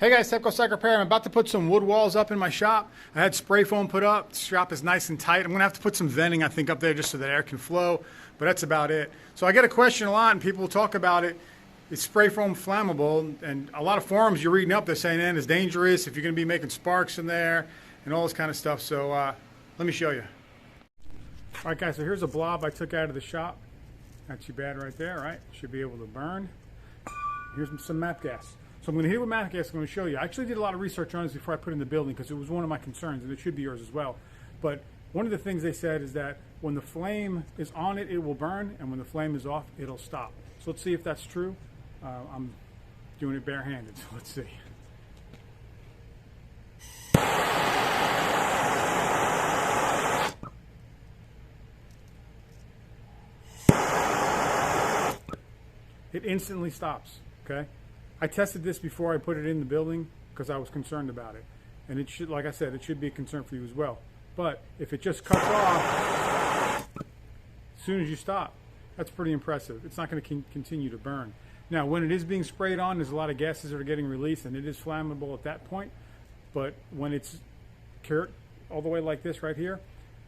Hey guys, Tepcocyclerepair. I'm about to put some wood walls up in my shop. I had spray foam put up. The shop is nice and tight. I'm gonna have to put some venting, I think, up there just so that air can flow, but that's about it. So I get a question a lot and people will talk about it. Is spray foam flammable? And a lot of forums you're reading up, they're saying it's dangerous if you're gonna be making sparks in there and all this kind of stuff. So let me show you. All right guys, so here's a blob I took out of the shop. Not too bad right there, right? Should be able to burn. Here's some MAP gas. So I'm going to hit it with MAP gas. I'm going to show you. I actually did a lot of research on this before I put it in the building because it was one of my concerns, and it should be yours as well. But one of the things they said is that when the flame is on it, it will burn, and when the flame is off, it'll stop. So let's see if that's true. I'm doing it barehanded, so let's see. It instantly stops, okay? I tested this before I put it in the building because I was concerned about it. And it should, like I said, it should be a concern for you as well. But if it just cuts off as soon as you stop, that's pretty impressive. It's not going to continue to burn. Now, when it is being sprayed on, there's a lot of gases that are getting released, and it is flammable at that point. But when it's cured all the way like this right here,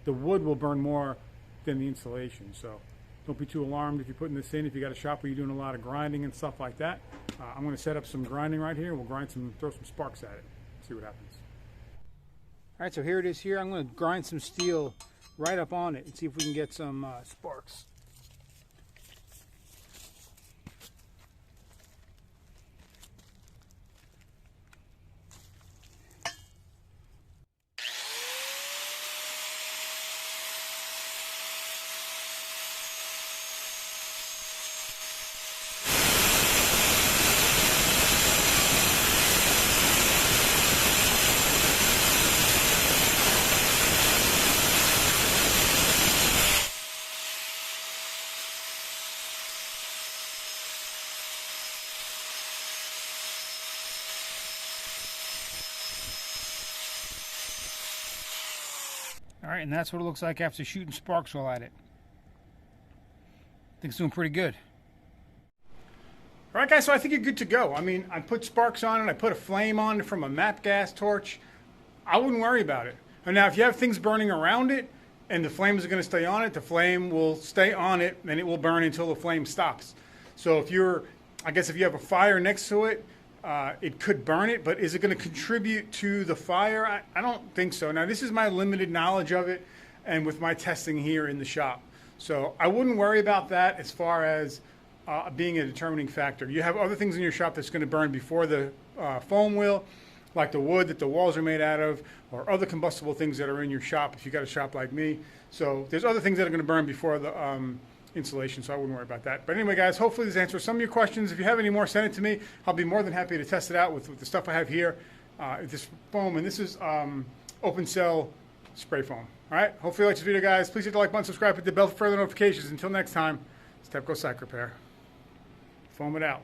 the wood will burn more than the insulation. So don't be too alarmed if you're putting this in. If you got a shop where you're doing a lot of grinding and stuff like that, I'm going to set up some grinding right here. We'll grind throw some sparks at it. See what happens. All right, so here it is here. I'm going to grind some steel right up on it and see if we can get some sparks. All right, and that's what it looks like after shooting sparks all at it. I think it's doing pretty good. All right, guys, so I think you're good to go. I mean, I put sparks on it. I put a flame on it from a MAP gas torch. I wouldn't worry about it. And now, if you have things burning around it and the flames are going to stay on it, the flame will stay on it and it will burn until the flame stops. So if you're, I guess if you have a fire next to it, it could burn it, but is it going to contribute to the fire? I don't think so. Now, this is my limited knowledge of it and with my testing here in the shop. So I wouldn't worry about that as far as being a determining factor. You have other things in your shop that's going to burn before the foam will, like the wood that the walls are made out of, or other combustible things that are in your shop if you got a shop like me. So there's other things that are going to burn before the insulation, so I wouldn't worry about that. But anyway, guys, hopefully this answers some of your questions. If you have any more, send it to me. I'll be more than happy to test it out with the stuff I have here. This foam, and this is open cell spray foam. All right, hopefully you like this video, guys. Please hit the like button, subscribe, hit the bell for further notifications. Until next time, it's Tepcocyclerepair. Foam it out.